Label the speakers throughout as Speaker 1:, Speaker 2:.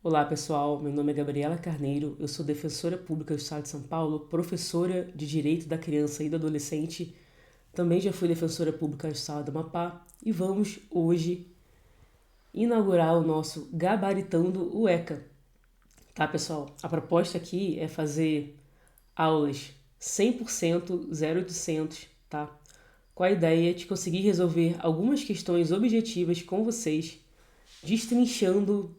Speaker 1: Olá pessoal, meu nome é Gabriela Carneiro, eu sou defensora pública do Estado de São Paulo, professora de Direito da Criança e do Adolescente, também já fui defensora pública do Estado do Amapá e vamos hoje inaugurar o nosso Gabaritando o ECA. Tá pessoal, a proposta aqui é fazer aulas 100% 0800, tá? Com a ideia de conseguir resolver algumas questões objetivas com vocês, destrinchando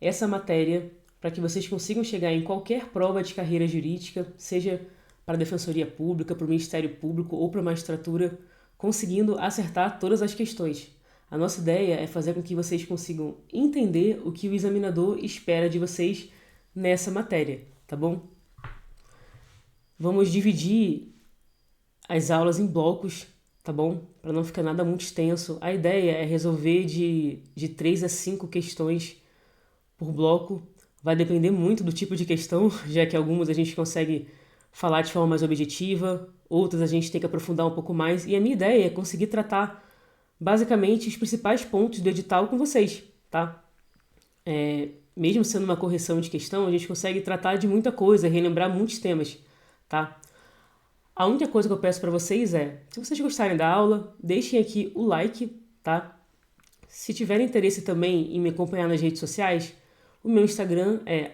Speaker 1: essa matéria para que vocês consigam chegar em qualquer prova de carreira jurídica, seja para a Defensoria Pública, para o Ministério Público ou para a magistratura, conseguindo acertar todas as questões. A nossa ideia é fazer com que vocês consigam entender o que o examinador espera de vocês nessa matéria, tá bom? Vamos dividir as aulas em blocos, tá bom? Para não ficar nada muito extenso. A ideia é resolver de 3 a 5 questões por bloco. Vai depender muito do tipo de questão, já que algumas a gente consegue falar de forma mais objetiva, outras a gente tem que aprofundar um pouco mais. E a minha ideia é conseguir tratar basicamente os principais pontos do edital com vocês, tá? Mesmo sendo uma correção de questão, a gente consegue tratar de muita coisa, relembrar muitos temas, tá? A única coisa que eu peço para vocês é, se vocês gostarem da aula, deixem aqui o like, tá? Se tiverem interesse também em me acompanhar nas redes sociais, o meu Instagram é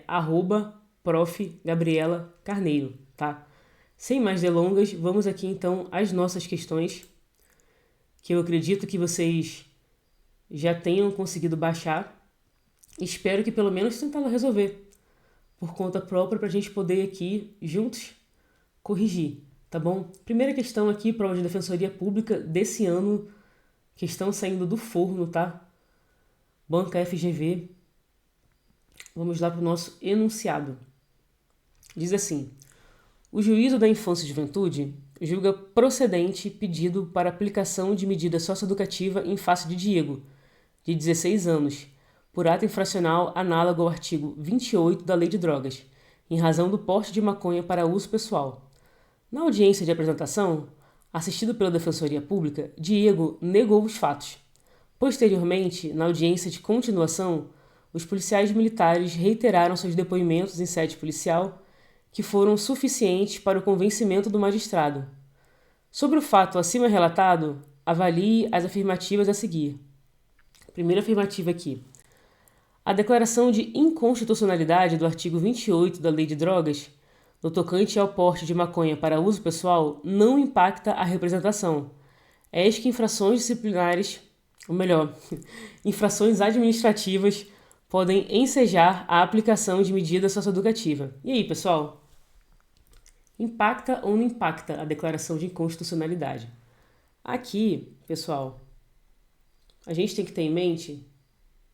Speaker 1: @profgabrielacarneiro, tá? Sem mais delongas, vamos aqui então às nossas questões, que eu acredito que vocês já tenham conseguido baixar. Espero que pelo menos tentá-la resolver por conta própria para a gente poder aqui juntos corrigir, tá bom? Primeira questão aqui, prova de Defensoria Pública desse ano, questão saindo do forno, tá? Banca FGV. Vamos lá para o nosso enunciado. Diz assim: o Juízo da Infância e Juventude julga procedente pedido para aplicação de medida socioeducativa em face de Diego, de 16 anos, por ato infracional análogo ao artigo 28 da Lei de Drogas, em razão do porte de maconha para uso pessoal. Na audiência de apresentação, assistido pela Defensoria Pública, Diego negou os fatos. Posteriormente, na audiência de continuação, os policiais militares reiteraram seus depoimentos em sede policial, que foram suficientes para o convencimento do magistrado. Sobre o fato acima relatado, avalie as afirmativas a seguir. Primeira afirmativa aqui. A declaração de inconstitucionalidade do artigo 28 da Lei de Drogas, no tocante ao porte de maconha para uso pessoal, não impacta a representação. Eis que infrações disciplinares, ou melhor, infrações administrativas podem ensejar a aplicação de medida socioeducativa. E aí, pessoal? Impacta ou não impacta a declaração de inconstitucionalidade? Aqui, pessoal, a gente tem que ter em mente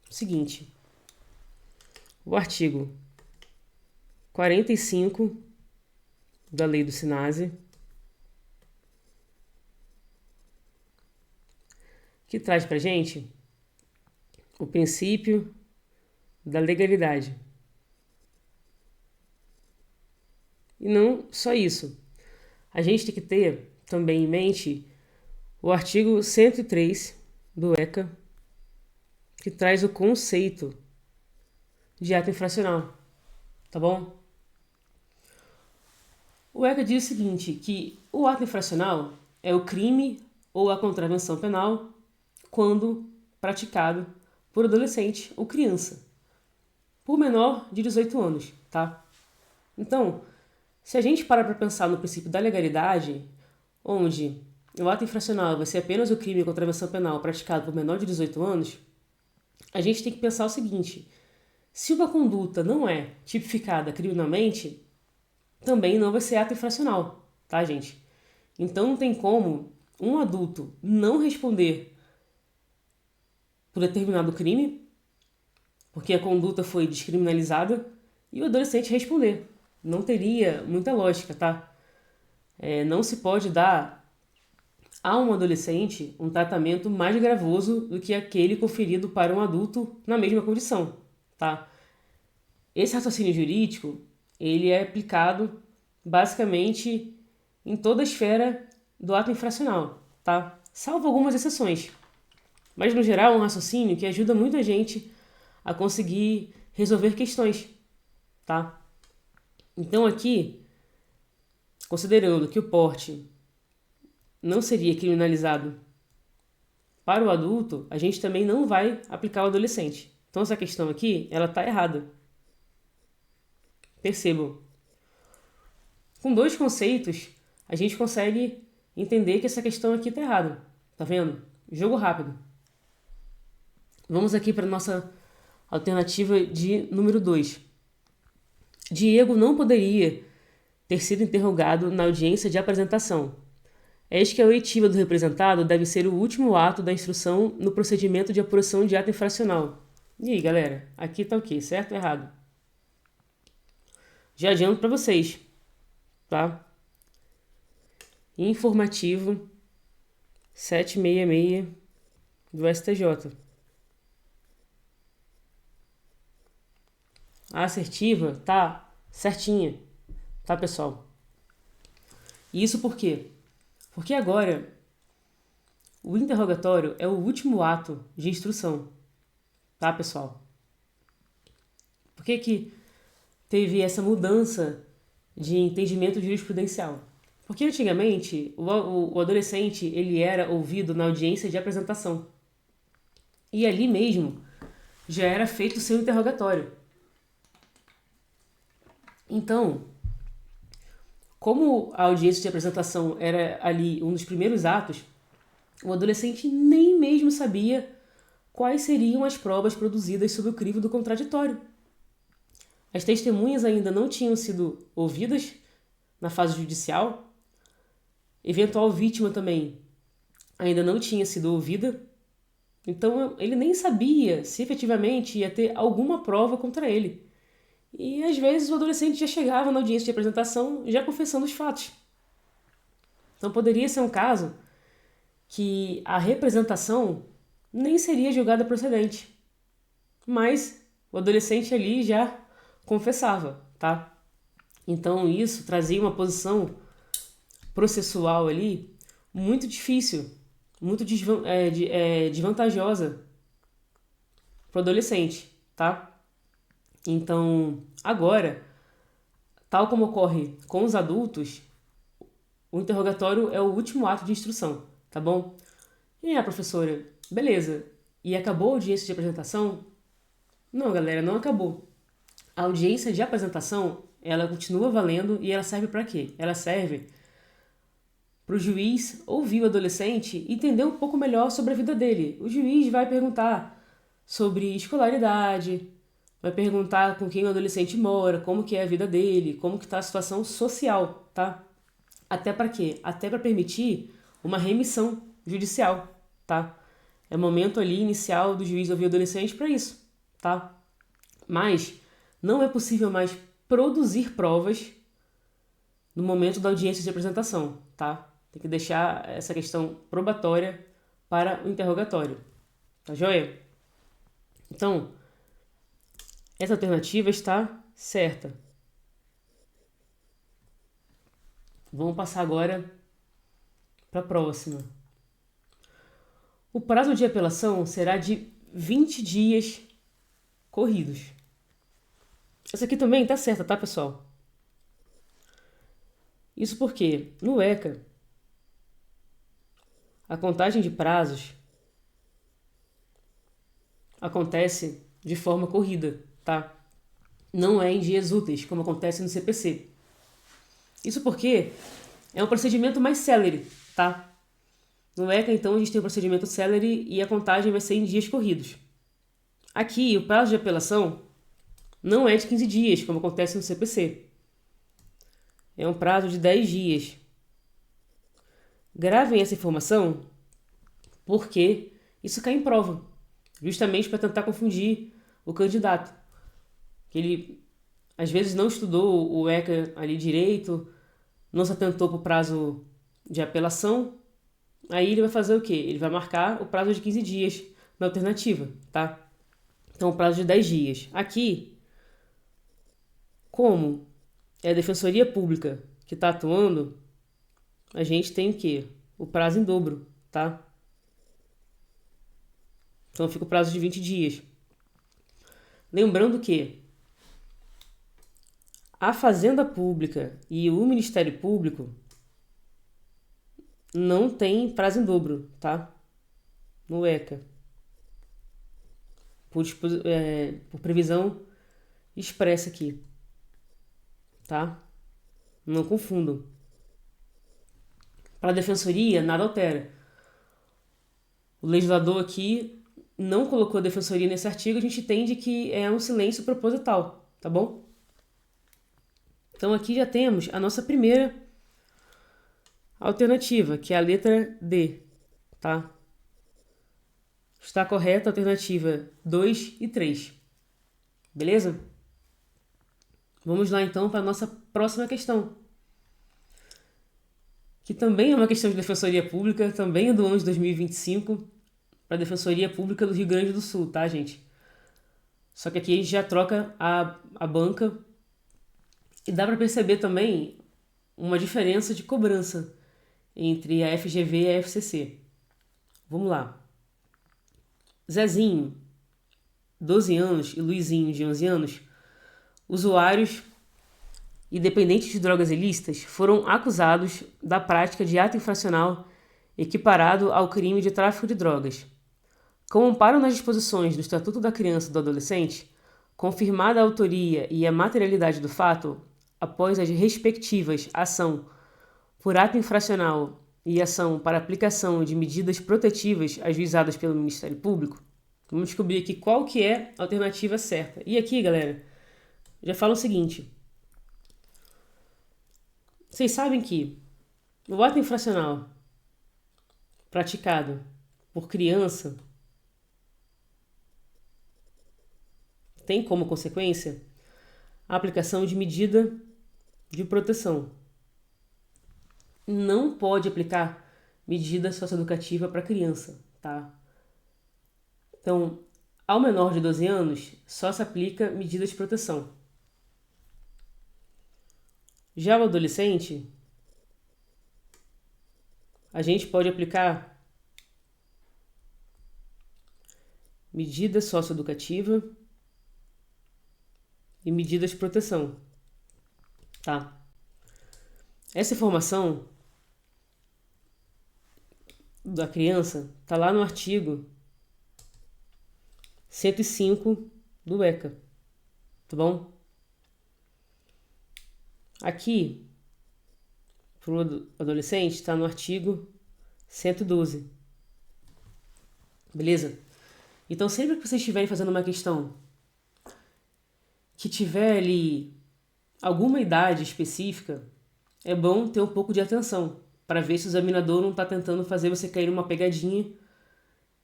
Speaker 1: o seguinte: o artigo 45 da Lei do SINASE, que traz pra gente o princípio da legalidade. E não só isso. A gente tem que ter também em mente o artigo 103 do ECA, que traz o conceito de ato infracional, tá bom? O ECA diz o seguinte, que o ato infracional é o crime ou a contravenção penal quando praticado por adolescente ou criança, por menor de 18 anos, tá? Então, se a gente parar para pensar no princípio da legalidade, onde o ato infracional vai ser apenas o crime ou contravenção penal praticado por menor de 18 anos, a gente tem que pensar o seguinte: se uma conduta não é tipificada criminalmente, também não vai ser ato infracional, tá, gente? Então não tem como um adulto não responder por determinado crime, porque a conduta foi descriminalizada, e o adolescente responder. Não teria muita lógica, tá? Não se pode dar a um adolescente um tratamento mais gravoso do que aquele conferido para um adulto na mesma condição, tá? Esse raciocínio jurídico, ele é aplicado basicamente em toda a esfera do ato infracional, tá? Salvo algumas exceções. Mas, no geral, é um raciocínio que ajuda muito a gente a conseguir resolver questões, tá? Então aqui, considerando que o porte não seria criminalizado para o adulto, a gente também não vai aplicar o adolescente. Então essa questão aqui, ela tá errada. Percebam. Com 2 conceitos, a gente consegue entender que essa questão aqui tá errada. Tá vendo? Jogo rápido. Vamos aqui para nossa alternativa de número 2. Diego não poderia ter sido interrogado na audiência de apresentação. Eis que a oitiva do representado deve ser o último ato da instrução no procedimento de apuração de ato infracional. E aí, galera? Aqui tá o quê? Certo ou errado? Já adianto para vocês, tá? Informativo 766 do STJ. A assertiva tá certinha, tá, pessoal? E isso por quê? Porque agora o interrogatório é o último ato de instrução, tá, pessoal? Por que teve essa mudança de entendimento jurisprudencial? Porque antigamente o adolescente ele era ouvido na audiência de apresentação. E ali mesmo já era feito o seu interrogatório. Então, como a audiência de apresentação era ali um dos primeiros atos, o adolescente nem mesmo sabia quais seriam as provas produzidas sob o crivo do contraditório. As testemunhas ainda não tinham sido ouvidas na fase judicial, eventual vítima também ainda não tinha sido ouvida, então ele nem sabia se efetivamente ia ter alguma prova contra ele. E às vezes o adolescente já chegava na audiência de apresentação já confessando os fatos. Então poderia ser um caso que a representação nem seria julgada procedente, mas o adolescente ali já confessava, tá? Então isso trazia uma posição processual ali muito difícil, muito desvantajosa para o adolescente, tá? Então, agora, tal como ocorre com os adultos, o interrogatório é o último ato de instrução, tá bom? E a professora, beleza, e acabou a audiência de apresentação? Não, galera, não acabou. A audiência de apresentação, ela continua valendo e ela serve para quê? Ela serve para o juiz ouvir o adolescente e entender um pouco melhor sobre a vida dele. O juiz vai perguntar sobre escolaridade, vai perguntar com quem o adolescente mora, como que é a vida dele, como que está a situação social, tá? Até para quê? Até para permitir uma remissão judicial, tá? É o momento ali inicial do juiz ouvir o adolescente para isso, tá? Mas não é possível mais produzir provas no momento da audiência de apresentação, tá? Tem que deixar essa questão probatória para o interrogatório, tá joia? Então, essa alternativa está certa. Vamos passar agora para a próxima. O prazo de apelação será de 20 dias corridos. Essa aqui também está certa, tá, pessoal? Isso porque, no ECA, a contagem de prazos acontece de forma corrida, tá? Não é em dias úteis, como acontece no CPC. Isso porque é um procedimento mais célere, tá? No ECA, então, a gente tem um procedimento célere e a contagem vai ser em dias corridos. Aqui, o prazo de apelação não é de 15 dias, como acontece no CPC. É um prazo de 10 dias. Gravem essa informação porque isso cai em prova, justamente para tentar confundir o candidato. Que ele, às vezes, não estudou o ECA ali direito, não se atentou para o prazo de apelação, aí ele vai fazer o quê? Ele vai marcar o prazo de 15 dias na alternativa, tá? Então, o prazo de 10 dias. Aqui, como é a Defensoria Pública que está atuando, a gente tem o quê? O prazo em dobro, tá? Então, fica o prazo de 20 dias. Lembrando que a Fazenda Pública e o Ministério Público não tem prazo em dobro, tá? No ECA. Por previsão expressa aqui, tá? Não confundam. Para a Defensoria, nada altera. O legislador aqui não colocou a Defensoria nesse artigo, a gente entende que é um silêncio proposital, tá bom? Então aqui já temos a nossa primeira alternativa, que é a letra D, tá? Está correta a alternativa 2 e 3. Beleza? Vamos lá então para a nossa próxima questão, que também é uma questão de Defensoria Pública, também é do ano de 2025, para a Defensoria Pública do Rio Grande do Sul, tá, gente? Só que aqui a gente já troca a banca e dá para perceber também uma diferença de cobrança entre a FGV e a FCC. Vamos lá. Zezinho, 12 anos, e Luizinho, de 11 anos, usuários e dependentes de drogas ilícitas, foram acusados da prática de ato infracional equiparado ao crime de tráfico de drogas. Com amparo nas disposições do Estatuto da Criança e do Adolescente, confirmada a autoria e a materialidade do fato, após as respectivas ação por ato infracional e ação para aplicação de medidas protetivas ajuizadas pelo Ministério Público, vamos descobrir aqui qual que é a alternativa certa. E aqui, galera, já fala o seguinte. Vocês sabem que o ato infracional praticado por criança tem como consequência a aplicação de medida de proteção. Não pode aplicar medida socioeducativa para criança, tá? Então, ao menor de 12 anos, só se aplica medida de proteção. Já o adolescente, a gente pode aplicar medida socioeducativa e medidas de proteção, tá? Essa informação da criança tá lá no artigo 105 do ECA, tá bom? Aqui, para o adolescente, está no artigo 112. Beleza? Então, sempre que vocês estiverem fazendo uma questão que tiver ali alguma idade específica, é bom ter um pouco de atenção para ver se o examinador não está tentando fazer você cair numa pegadinha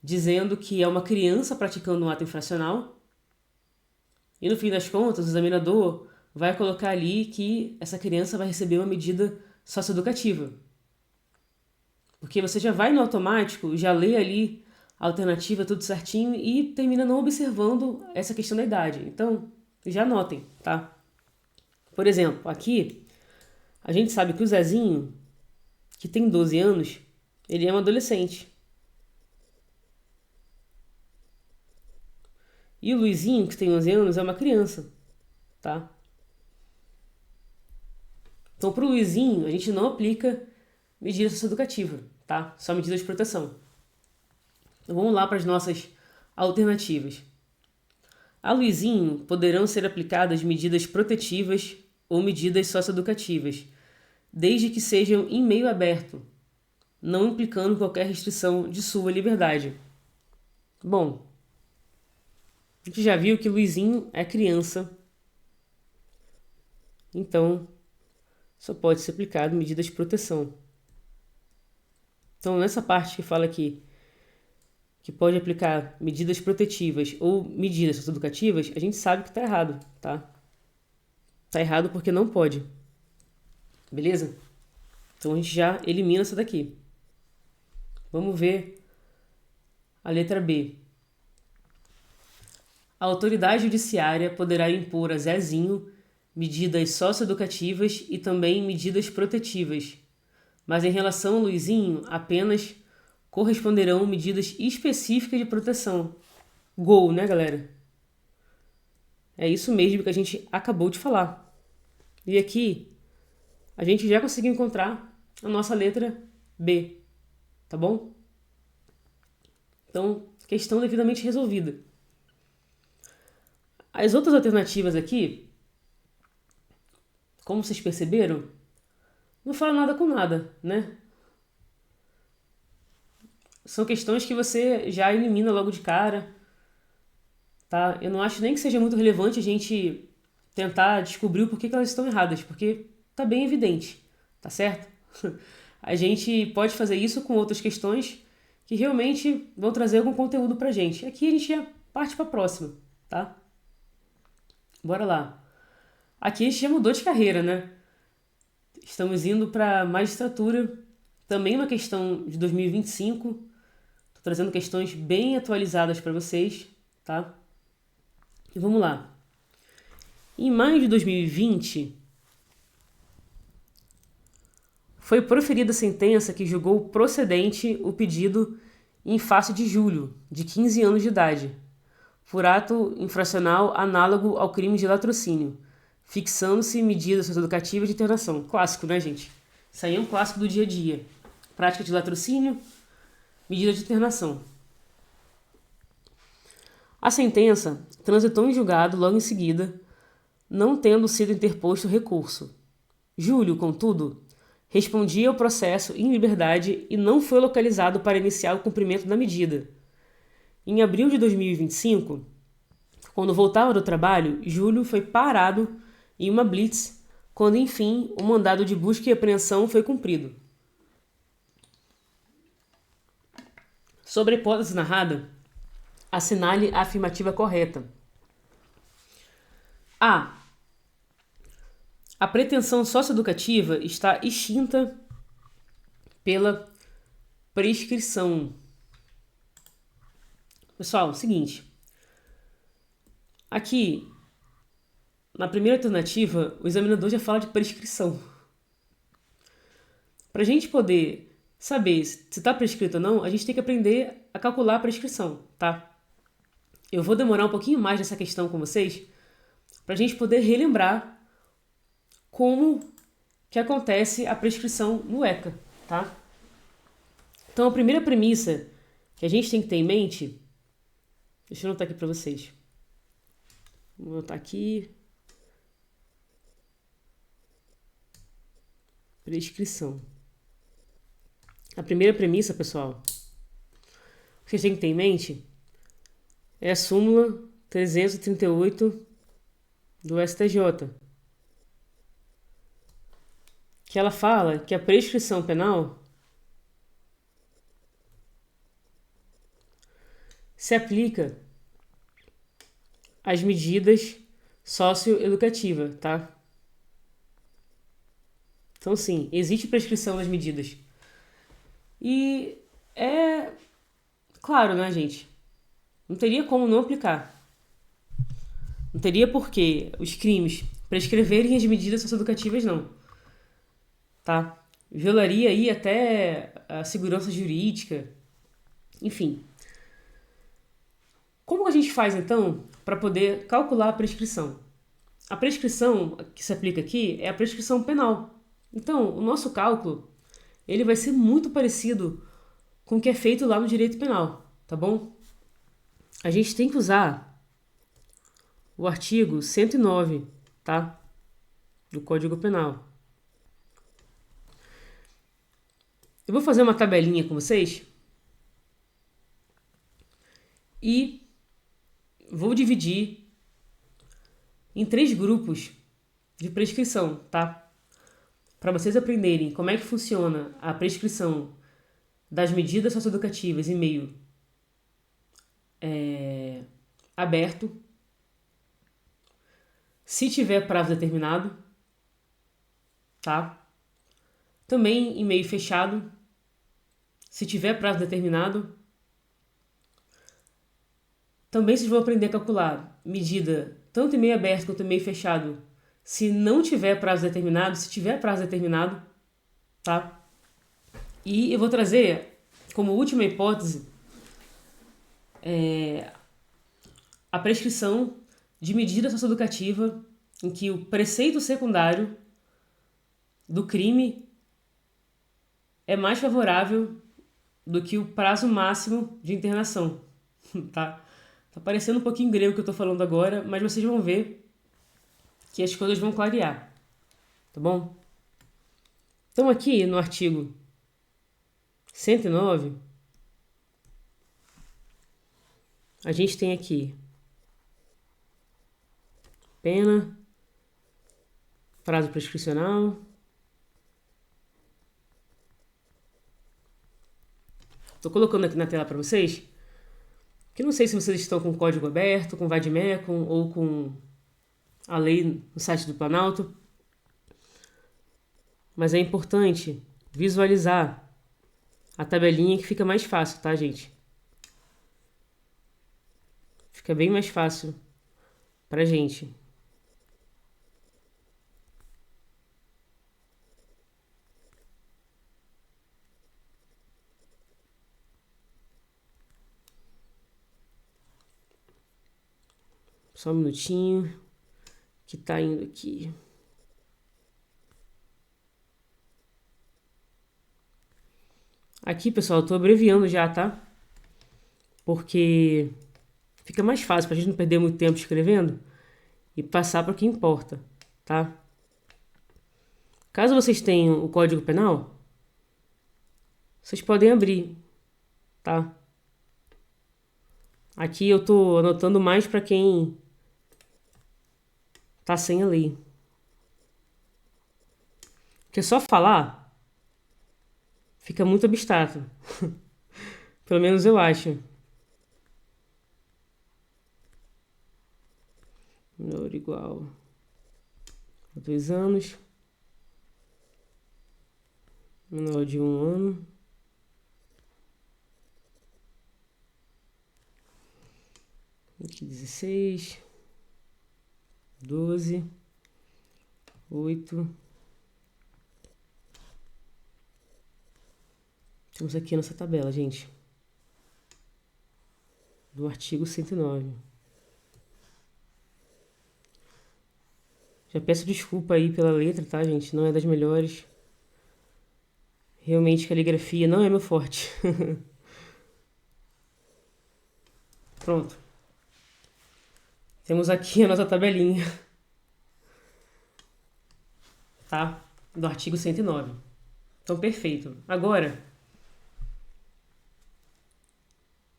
Speaker 1: dizendo que é uma criança praticando um ato infracional e no fim das contas o examinador vai colocar ali que essa criança vai receber uma medida socioeducativa. Porque você já vai no automático, já lê ali a alternativa tudo certinho e termina não observando essa questão da idade. Então, já anotem, tá? Por exemplo, aqui a gente sabe que o Zezinho, que tem 12 anos, ele é um adolescente. E o Luizinho, que tem 11 anos, é uma criança, tá? Então, para o Luizinho, a gente não aplica medida socioeducativa, tá? Só medidas de proteção. Então, vamos lá para as nossas alternativas. A Luizinho poderão ser aplicadas medidas protetivas ou medidas socioeducativas, desde que sejam em meio aberto, não implicando qualquer restrição de sua liberdade. Bom, a gente já viu que Luizinho é criança, então só pode ser aplicado medidas de proteção. Então, nessa parte que fala aqui que pode aplicar medidas protetivas ou medidas socioeducativas, a gente sabe que está errado, tá? Está errado porque não pode. Beleza? Então a gente já elimina essa daqui. Vamos ver a letra B. A autoridade judiciária poderá impor a Zezinho medidas socioeducativas e também medidas protetivas, mas em relação ao Luizinho, apenas corresponderão medidas específicas de proteção. Gol, né, galera? É isso mesmo que a gente acabou de falar. E aqui a gente já conseguiu encontrar a nossa letra B, tá bom? Então, questão devidamente resolvida. As outras alternativas aqui, como vocês perceberam, não falam nada com nada, né? São questões que você já elimina logo de cara, tá? Eu não acho nem que seja muito relevante a gente tentar descobrir o porquê que elas estão erradas, porque tá bem evidente, tá certo? A gente pode fazer isso com outras questões que realmente vão trazer algum conteúdo pra gente. Aqui a gente já parte pra próxima, tá? Bora lá. Aqui a gente já mudou de carreira, né? Estamos indo para magistratura, também uma questão de 2025. Tô trazendo questões bem atualizadas para vocês, tá? E vamos lá. Em maio de 2020, foi proferida a sentença que julgou procedente o pedido em face de Júlio, de 15 anos de idade, por ato infracional análogo ao crime de latrocínio, fixando-se medida socioeducativa de internação. Clássico, né, gente? Isso aí é um clássico do dia a dia. Prática de latrocínio, medida de internação. A sentença transitou em julgado logo em seguida, não tendo sido interposto recurso. Júlio, contudo, respondia ao processo em liberdade e não foi localizado para iniciar o cumprimento da medida. Em abril de 2025, quando voltava do trabalho, Júlio foi parado em uma blitz, quando enfim o mandado de busca e apreensão foi cumprido. Sobre a hipótese narrada, assinale a afirmativa correta. A. A pretensão socioeducativa está extinta pela prescrição. Pessoal, seguinte. Aqui, na primeira alternativa, o examinador já fala de prescrição. Para a gente poder saber se está prescrito ou não, a gente tem que aprender a calcular a prescrição, tá? Eu vou demorar um pouquinho mais nessa questão com vocês para a gente poder relembrar como que acontece a prescrição no ECA, tá? Então, a primeira premissa que a gente tem que ter em mente, deixa eu anotar aqui para vocês. Vou anotar aqui. Prescrição. A primeira premissa, pessoal, que vocês têm que ter em mente é a súmula 338 do STJ, que ela fala que a prescrição penal se aplica às medidas socioeducativas, tá? Então, sim, existe prescrição das medidas. E é claro, né, gente? Não teria como não aplicar. Não teria por que os crimes prescreverem as medidas socioeducativas, não. Tá? Violaria aí até a segurança jurídica. Enfim. Como a gente faz, então, para poder calcular a prescrição? A prescrição que se aplica aqui é a prescrição penal. Então, o nosso cálculo ele vai ser muito parecido com o que é feito lá no direito penal, tá bom? A gente tem que usar o artigo 109, tá? Do Código Penal. Eu vou fazer uma tabelinha com vocês e vou dividir em 3 grupos de prescrição, tá? Para vocês aprenderem como é que funciona a prescrição das medidas socioeducativas em meio aberto, se tiver prazo determinado, tá? Também em meio fechado, se tiver prazo determinado. Também vocês vão aprender a calcular medida tanto em meio aberto quanto em meio fechado, se não tiver prazo determinado, se tiver prazo determinado, tá? E eu vou trazer como última hipótese a prescrição de medida socioeducativa em que o preceito secundário do crime é mais favorável do que o prazo máximo de internação, tá? Tá parecendo um pouquinho grego o que eu tô falando agora, mas vocês vão ver que as coisas vão clarear, tá bom? Então aqui no artigo 109, a gente tem aqui pena, prazo prescricional. Tô colocando aqui na tela para vocês, que não sei se vocês estão com o código aberto, com o Vademecum ou com a lei no site do Planalto, mas é importante visualizar a tabelinha que fica mais fácil, tá, gente? Fica bem mais fácil pra gente. Só um minutinho que tá indo aqui. Aqui, pessoal, eu tô abreviando já, tá? Porque fica mais fácil pra gente não perder muito tempo escrevendo e passar para o que importa, tá? Caso vocês tenham o Código Penal, vocês podem abrir, tá? Aqui eu tô anotando mais para quem tá sem a lei. Porque só falar fica muito abstrato. Pelo menos eu acho. Menor igual a 2 anos. Menor de 1 ano. Aqui 16. 12. 8. Temos aqui a nossa tabela, gente. Do artigo 109. Já peço desculpa aí pela letra, tá, gente? Não é das melhores. Realmente, caligrafia não é meu forte. Pronto. Temos aqui a nossa tabelinha, tá? Do artigo 109. Então, perfeito. Agora,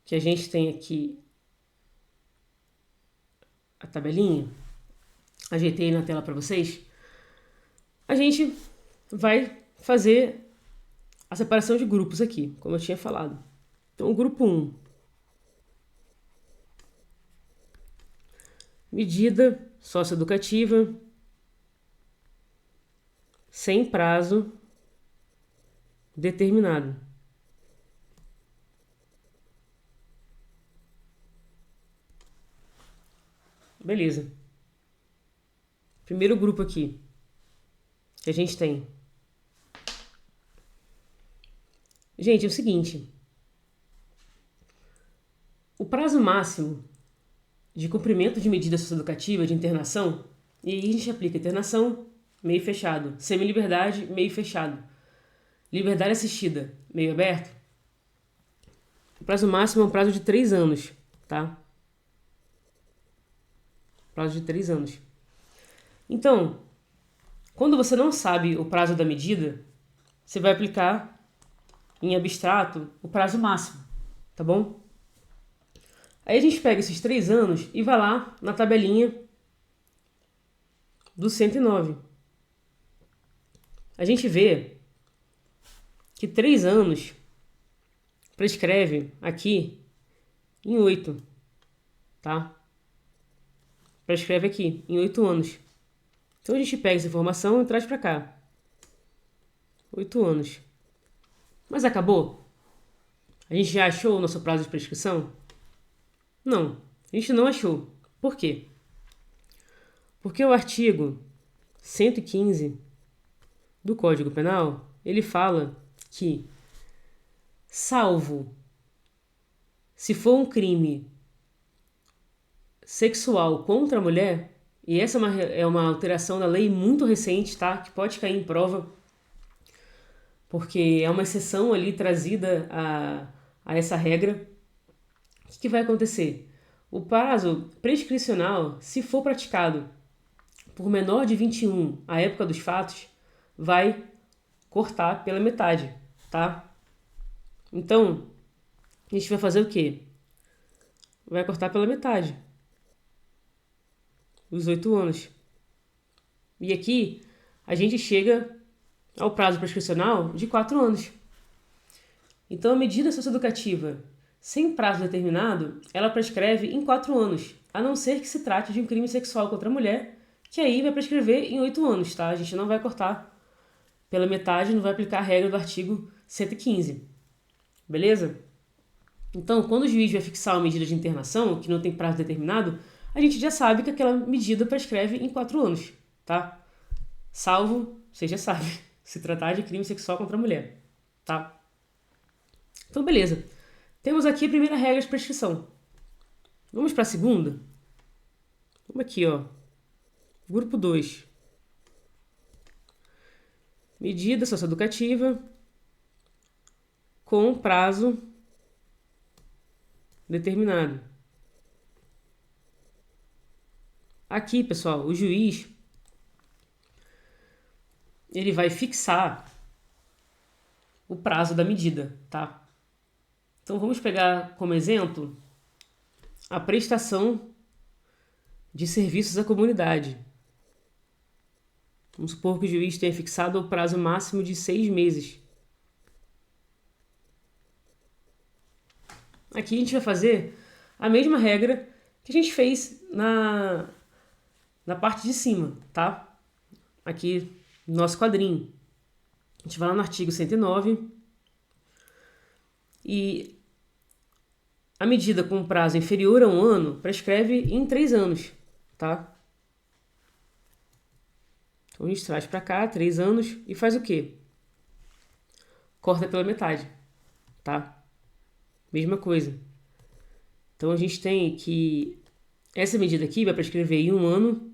Speaker 1: que a gente tem aqui a tabelinha, ajeitei na tela para vocês, a gente vai fazer a separação de grupos aqui, como eu tinha falado. Então, o grupo 1, medida socioeducativa sem prazo determinado. Beleza. Primeiro grupo aqui que a gente tem. Gente, é o seguinte. O prazo máximo de cumprimento de medida socioeducativa de internação, e aí a gente aplica internação, meio fechado. Semi-liberdade, meio fechado. Liberdade assistida, meio aberto. O prazo máximo é um prazo de 3 anos, tá? Prazo de 3 anos. Então, quando você não sabe o prazo da medida, você vai aplicar em abstrato o prazo máximo, tá bom? Aí a gente pega esses 3 anos e vai lá na tabelinha do 109. A gente vê que 3 anos prescreve aqui em 8, tá? Prescreve aqui em 8 anos. Então a gente pega essa informação e traz para cá. 8 anos. Mas acabou? A gente já achou o nosso prazo de prescrição? Não, a gente não achou. Por quê? Porque o artigo 115 do Código Penal, ele fala que, salvo se for um crime sexual contra a mulher, e essa é uma alteração da lei muito recente, tá? Que pode cair em prova, porque é uma exceção ali trazida a essa regra. O que vai acontecer? O prazo prescricional, se for praticado por menor de 21 à época dos fatos, vai cortar pela metade, tá? Então, a gente vai fazer o quê? Vai cortar pela metade, os 8 anos. E aqui, a gente chega ao prazo prescricional de 4 anos. Então, a medida socioeducativa sem prazo determinado, ela prescreve em 4 anos, a não ser que se trate de um crime sexual contra a mulher, que aí vai prescrever em 8 anos, tá? A gente não vai cortar pela metade, não vai aplicar a regra do artigo 115, beleza? Então, quando o juiz vai fixar uma medida de internação, que não tem prazo determinado, a gente já sabe que aquela medida prescreve em 4 anos, tá? Salvo, você já sabe, se tratar de crime sexual contra a mulher, tá? Então, beleza. Temos aqui a primeira regra de prescrição. Vamos para a segunda? Vamos aqui, ó. Grupo 2. Medida socioeducativa com prazo determinado. Aqui, pessoal, o juiz ele vai fixar o prazo da medida, tá? Então vamos pegar como exemplo a prestação de serviços à comunidade. Vamos supor que o juiz tenha fixado o prazo máximo de 6 meses. Aqui a gente vai fazer a mesma regra que a gente fez na parte de cima, tá? Aqui no nosso quadrinho. A gente vai lá no artigo 109 e a medida com prazo inferior a 1 ano prescreve em 3 anos, tá? Então a gente traz para cá 3 anos e faz o quê? Corta pela metade, tá? Mesma coisa. Então a gente tem que essa medida aqui vai prescrever em 1 ano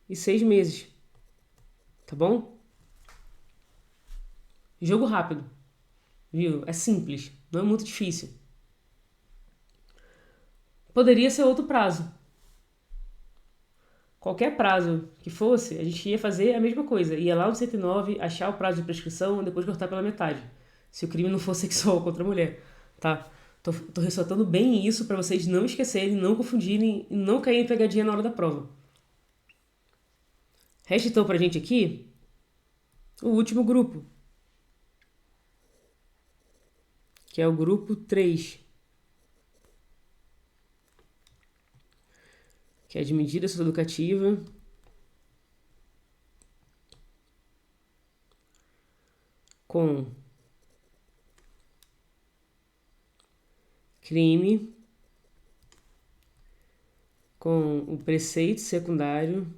Speaker 1: e 6 meses, tá bom? Jogo rápido, viu? É simples, não é muito difícil. Poderia ser outro prazo. Qualquer prazo que fosse, a gente ia fazer a mesma coisa. Ia lá no 109, achar o prazo de prescrição e depois cortar pela metade. Se o crime não for sexual contra a mulher, tá? Tô ressaltando bem isso para vocês não esquecerem, não confundirem e não caírem em pegadinha na hora da prova. Resta então pra gente aqui o último grupo, que é o grupo 3, que é de medida socioeducativa com crime, com o preceito secundário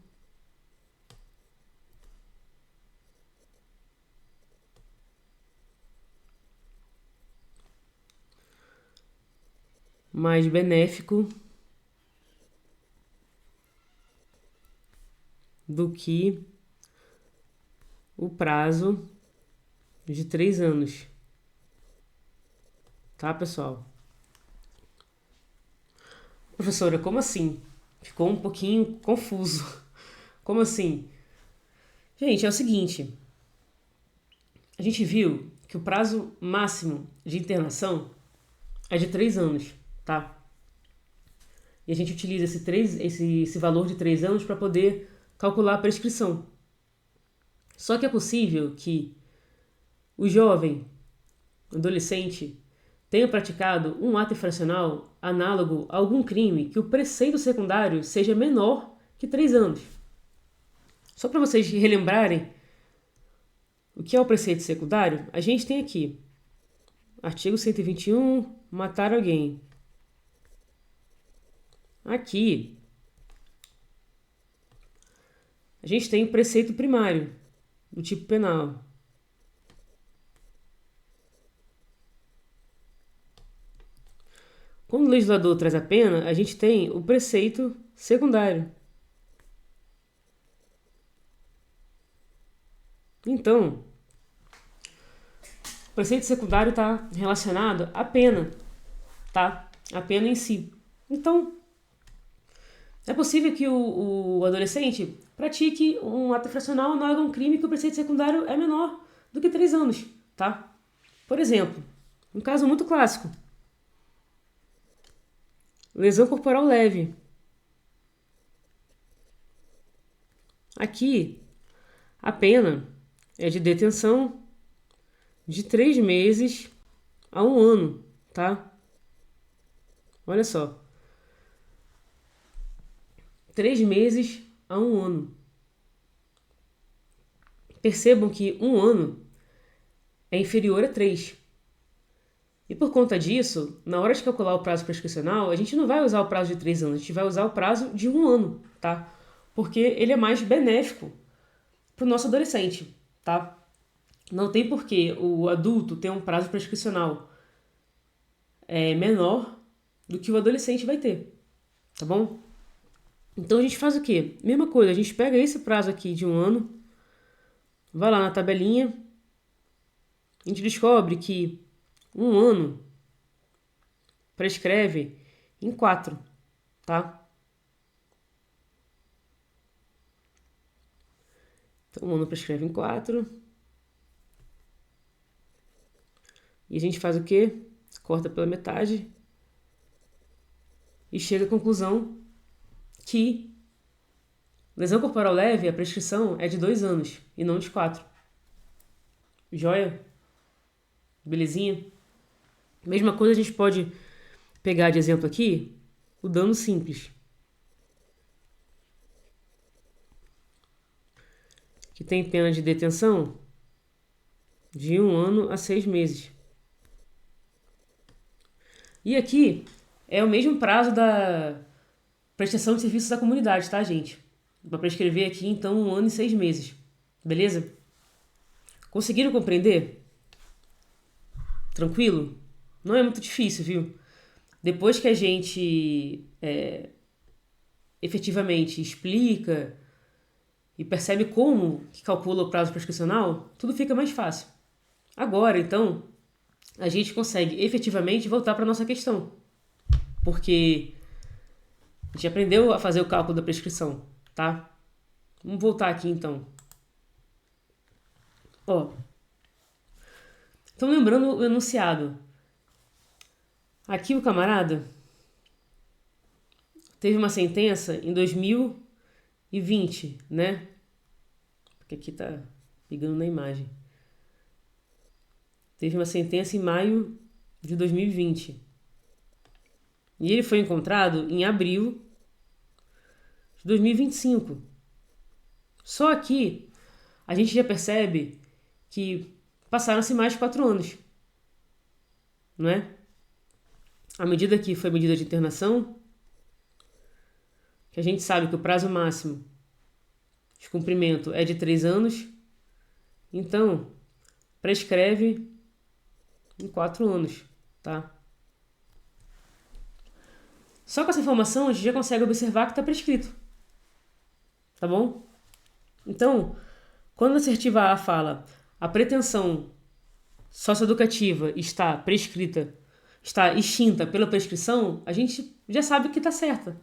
Speaker 1: mais benéfico do que o prazo de 3 anos. Tá, pessoal? Professora, como assim? Ficou um pouquinho confuso. Como assim? Gente, é o seguinte. A gente viu que o prazo máximo de internação é de 3 anos, tá? E a gente utiliza esse valor de 3 anos para poder calcular a prescrição. Só que é possível que o jovem, adolescente, tenha praticado um ato infracional análogo a algum crime que o preceito secundário seja menor que 3 anos. Só para vocês relembrarem o que é o preceito secundário, a gente tem aqui, artigo 121, matar alguém. Aqui, a gente tem o preceito primário, do tipo penal. Quando o legislador traz a pena, a gente tem o preceito secundário. Então, o preceito secundário está relacionado à pena, tá? A pena em si. Então, é possível que o adolescente pratique um ato infracional no órgão crime que o preceito secundário é menor do que 3 anos, tá? Por exemplo, um caso muito clássico. Lesão corporal leve. Aqui, a pena é de detenção de 3 meses a 1 ano, tá? Olha só. 3 meses a 1 ano. Percebam que 1 ano é inferior a 3. E por conta disso, na hora de calcular o prazo prescricional, a gente não vai usar o prazo de 3 anos, a gente vai usar o prazo de 1 ano, tá? Porque ele é mais benéfico para o nosso adolescente, tá? Não tem porquê o adulto ter um prazo prescricional menor do que o adolescente vai ter, tá bom? Então a gente faz o quê? Mesma coisa, a gente pega esse prazo aqui de 1 ano, vai lá na tabelinha, a gente descobre que 1 ano prescreve em 4, tá? Então 1 ano prescreve em 4. E a gente faz o quê? Corta pela metade e chega à conclusão que lesão corporal leve, a prescrição é de 2 anos e não de 4. Joia? Belezinha? Mesma coisa a gente pode pegar de exemplo aqui o dano simples, que tem pena de detenção de 1 ano a 6 meses. E aqui é o mesmo prazo da prestação de serviços à comunidade, tá, gente? Para prescrever aqui, então, 1 ano e 6 meses. Beleza? Conseguiram compreender? Tranquilo? Não é muito difícil, viu? Depois que a gente efetivamente explica e percebe como que calcula o prazo prescricional, tudo fica mais fácil. Agora, então, a gente consegue efetivamente voltar para a nossa questão. Porque a gente aprendeu a fazer o cálculo da prescrição, tá? Vamos voltar aqui, então. Ó. Então, lembrando o enunciado. Aqui o camarada teve uma sentença em 2020, né? Porque aqui tá pegando na imagem. Teve uma sentença em maio de 2020. E ele foi encontrado em abril de 2025. Só aqui a gente já percebe que passaram-se mais de 4 anos. Não é? A medida aqui foi medida de internação, que a gente sabe que o prazo máximo de cumprimento é de 3 anos. Então, prescreve em 4 anos, tá? Só com essa informação a gente já consegue observar que está prescrito, tá bom? Então, quando a assertiva A fala a pretensão socioeducativa está prescrita, está extinta pela prescrição, a gente já sabe que está certa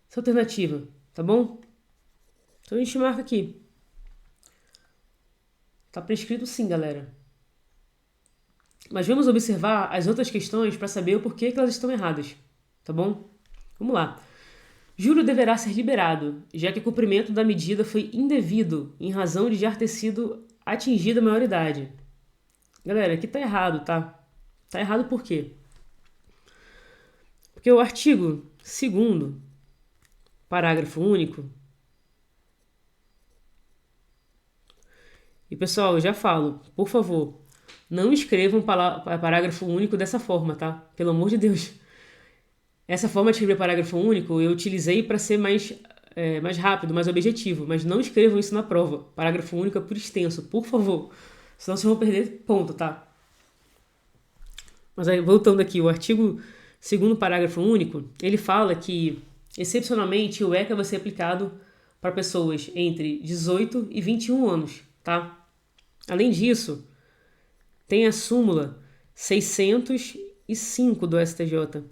Speaker 1: essa alternativa, tá bom? Então a gente marca aqui. Está prescrito sim, galera. Mas vamos observar as outras questões para saber o porquê que elas estão erradas, tá bom? Vamos lá. Júlio deverá ser liberado, já que o cumprimento da medida foi indevido em razão de já ter sido atingida a maioridade. Galera, aqui tá errado, tá? Tá errado por quê? Porque o artigo 2º, parágrafo único. E pessoal, eu já falo, por favor, não escrevam parágrafo único dessa forma, tá? Pelo amor de Deus. Essa forma de escrever parágrafo único eu utilizei para ser mais rápido, mais objetivo, mas não escrevam isso na prova. Parágrafo único é por extenso, por favor. Senão vocês vão perder ponto, tá? Mas aí, voltando aqui, o artigo segundo parágrafo único, ele fala que, excepcionalmente, o ECA vai ser aplicado para pessoas entre 18 e 21 anos, tá? Além disso, tem a súmula 605 do STJ,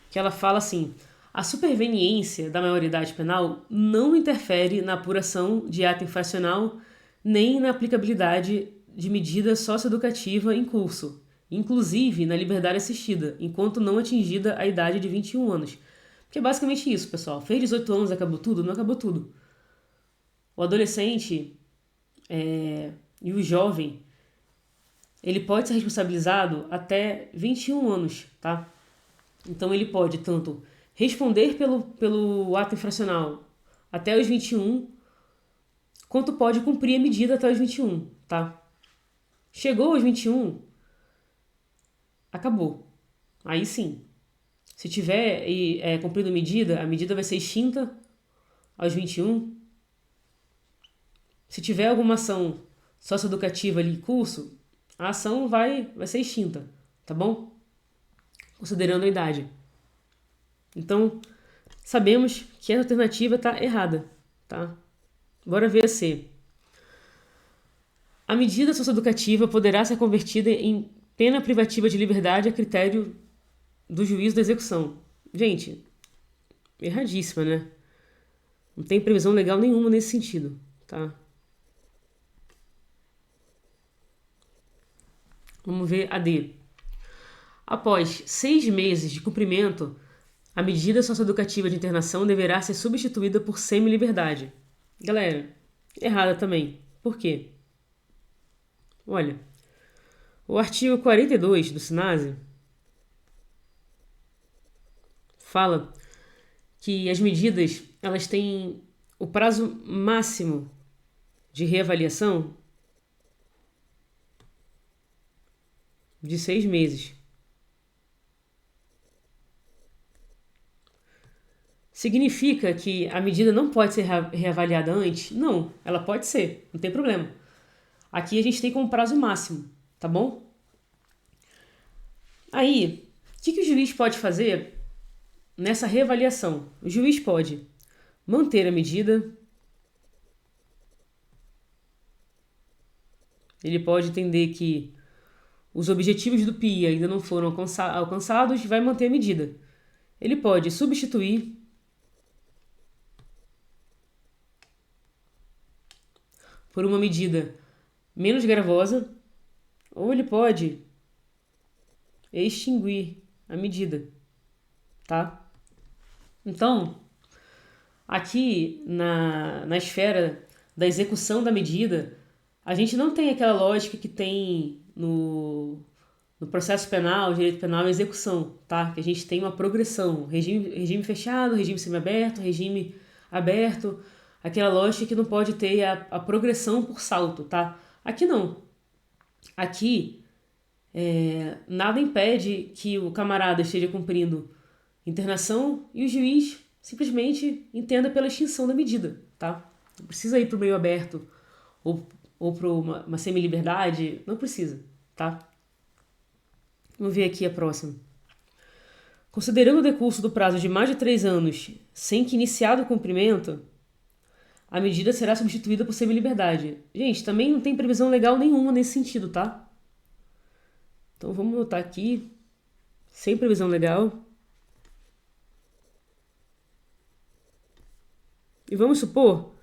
Speaker 1: que ela fala assim: a superveniência da maioridade penal não interfere na apuração de ato infracional nem na aplicabilidade de medida socioeducativa em curso, inclusive na liberdade assistida, enquanto não atingida a idade de 21 anos. Porque é basicamente isso, pessoal. Fez 18 anos, acabou tudo? Não acabou tudo. O adolescente e o jovem, ele pode ser responsabilizado até 21 anos, tá? Então ele pode tanto responder pelo ato infracional até os 21, quanto pode cumprir a medida até os 21, tá? Chegou aos 21, acabou. Aí sim. Se tiver cumprido a medida vai ser extinta aos 21. Se tiver alguma ação socioeducativa ali em curso, a ação vai ser extinta, tá bom? Considerando a idade. Então, sabemos que a alternativa está errada, tá? Bora ver a C. A medida socioeducativa poderá ser convertida em pena privativa de liberdade a critério do juízo da execução. Gente, erradíssima, né? Não tem previsão legal nenhuma nesse sentido, tá? Vamos ver a D. Após 6 meses de cumprimento, a medida socioeducativa de internação deverá ser substituída por semi-liberdade. Galera, errada também. Por quê? Olha, o artigo 42 do SINASE fala que as medidas elas têm o prazo máximo de reavaliação de 6 meses. Significa que a medida não pode ser reavaliada antes? Não, ela pode ser, não tem problema. Aqui a gente tem como prazo máximo, tá bom? Aí, o que o juiz pode fazer nessa reavaliação? O juiz pode manter a medida, ele pode entender que os objetivos do PI ainda não foram alcançados, vai manter a medida. Ele pode substituir por uma medida menos gravosa, ou ele pode extinguir a medida, tá? Então, aqui na esfera da execução da medida, a gente não tem aquela lógica que tem no processo penal, direito penal e execução, tá? Que a gente tem uma progressão, regime fechado, regime semiaberto, regime aberto, aquela lógica que não pode ter a progressão por salto, tá? Aqui não. Aqui, nada impede que o camarada esteja cumprindo internação e o juiz simplesmente entenda pela extinção da medida, tá? Não precisa ir para o meio aberto ou para uma semi-liberdade, não precisa, tá? Vamos ver aqui a próxima. Considerando o decurso do prazo de mais de 3 anos sem que iniciado o cumprimento, a medida será substituída por semi-liberdade. Gente, também não tem previsão legal nenhuma nesse sentido, tá? Então vamos notar aqui, sem previsão legal. E vamos supor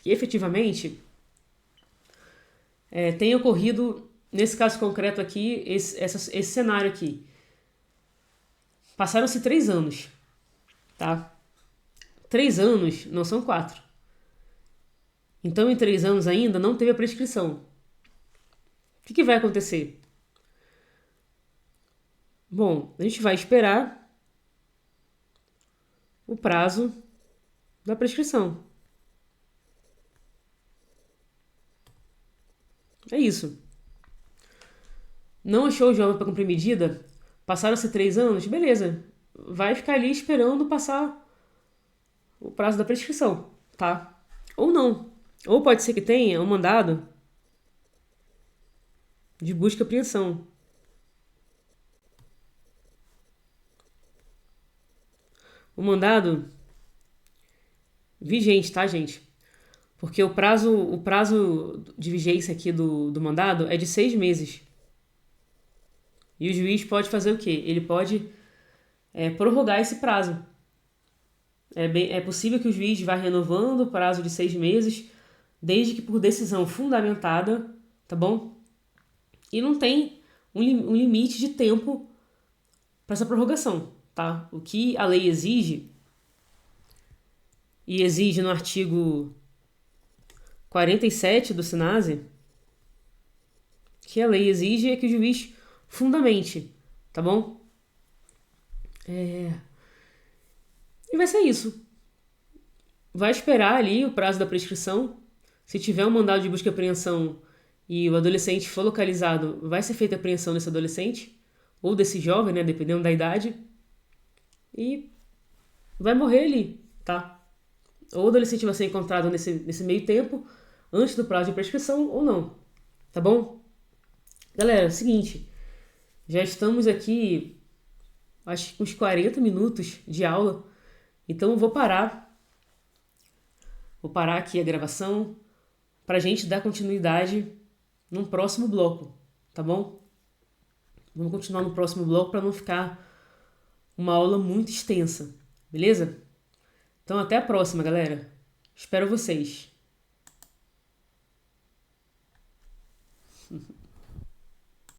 Speaker 1: que efetivamente tenha ocorrido, nesse caso concreto aqui, esse cenário aqui. Passaram-se 3 anos, tá? 3 anos não são 4. Então, em 3 anos ainda não teve a prescrição. O que vai acontecer? Bom, a gente vai esperar o prazo da prescrição. É isso. Não achou o jovem para cumprir medida? Passaram-se 3 anos? Beleza. Vai ficar ali esperando passar o prazo da prescrição, tá? Ou não. Ou pode ser que tenha um mandado de busca e apreensão. O mandado vigente, tá, gente? Porque o prazo de vigência aqui do mandado é de 6 meses. E o juiz pode fazer o quê? Ele pode prorrogar esse prazo. É possível que o juiz vá renovando o prazo de 6 meses, desde que por decisão fundamentada, tá bom? E não tem um limite de tempo para essa prorrogação, tá? O que a lei exige, e exige no artigo 47 do SINASE, que a lei exige é que o juiz fundamente, tá bom? E vai ser isso. Vai esperar ali o prazo da prescrição. Se tiver um mandado de busca e apreensão e o adolescente for localizado, vai ser feita a apreensão desse adolescente ou desse jovem, né, dependendo da idade, e vai morrer ali, tá? Ou o adolescente vai ser encontrado nesse meio tempo, antes do prazo de prescrição ou não, tá bom? Galera, é o seguinte, já estamos aqui, acho que uns 40 minutos de aula, então eu vou parar aqui a gravação pra gente dar continuidade num próximo bloco, tá bom? Vamos continuar no próximo bloco para não ficar uma aula muito extensa, beleza? Então até a próxima, galera. Espero vocês.